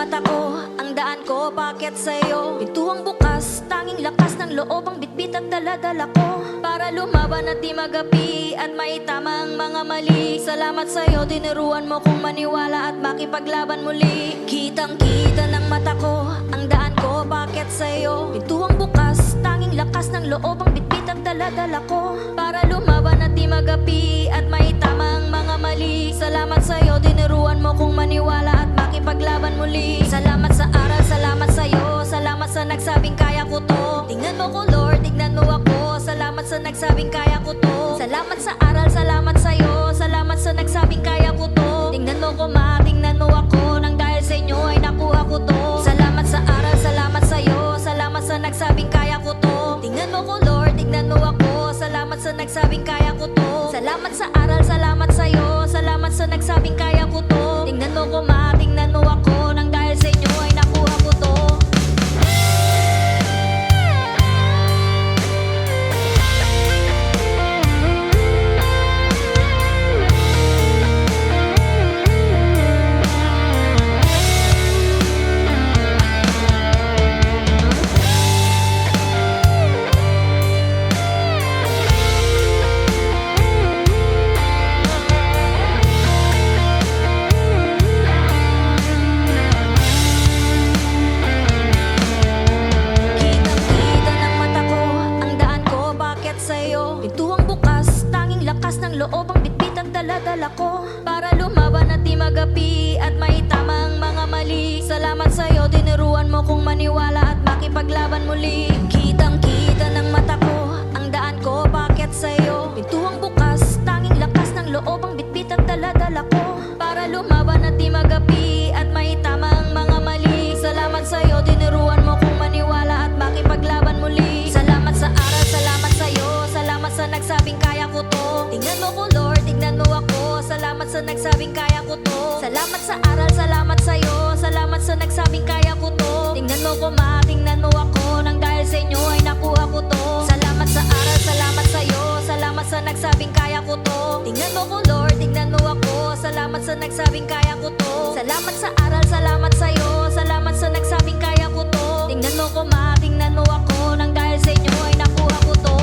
mata ko, ang daan ko, bakit sa'yo? Pintuang bukas, tanging lakas ng loob ang bitbit at daladala ko, para lumaban at di magapi at maitama ang mga mali. Salamat sa'yo, tinuruan mo kong maniwala at makipaglaban muli. Kitang kita ng mata ko, ang daan ko, bakit sa'yo? Pintuang bukas, tanging lakas ng loob ang bitbit at daladala ko, para lumaban at di magapi at maitama ang mga mali. Salamat sa'yo, tinuruan mo kong maniwala at makipaglaban muli. Salamat sa aral, salamat sa'yo, salamat sa nagsabing kaya ko to. Tingnan mo ko Lord, tingnan mo ako, salamat sa nagsabing kaya ko to. Salamat sa aral, salamat sa'yo, salamat sa nagsabing kaya ko to. Tingnan mo ko ma, tingnan mo ako, nang dahil sa inyo ay nakuha ko to. Salamat sa aral, salamat sa'yo, salamat sa nagsabing kaya ko to. Tingnan mo ko Lord, tingnan mo ako, salamat sa nagsabing kaya ko to. Salamat sa aral, salamat sa'yo, salamat sa nagsabing kaya ko to. Tingnan mo ko ma, tingnan mo ako, nang dahil sa inyo ay nakuha ko to. Pintuang bukas, tanging lakas ng loob ang bitbit ang daladala ko, para lumaban at di magapi at maitama ang mga mali. Salamat sa'yo, tinuruan mo kong maniwala at makipaglaban muli. Kitang kita ng mata ko, ang daan ko, bakit sa'yo? Pintuang bukas, tanging lakas ng loob ang bitbit ang daladala ko, para lumaban at di magapi at maitama ang mga mali. Salamat sa'yo, tinuruan mo kong maniwala at makipaglaban muli. Salamat sa aral, salamat sa'yo, salamat sa nagsabing kaya ko to. Tingnan mo ko Lord, tingnan mo ako, salamat sa nagsabing kaya ko to. Salamat sa aral, salamat sa'yo, salamat sa nagsabing kaya ko to. Tingnan mo ko ma, tingnan mo ako, nang dahil sa inyo ay nakuha ko to. Salamat sa aral, salamat sa'yo, salamat sa nagsabing kaya ko to. Tingnan mo ko Lord, tingnan mo ako, salamat sa nagsabing kaya ko to. Salamat sa aral, salamat sa'yo, salamat sa nagsabing kaya ko to. Tingnan mo ko ma, tingnan mo ako, nang dahil sa inyo ay nakuha ko to.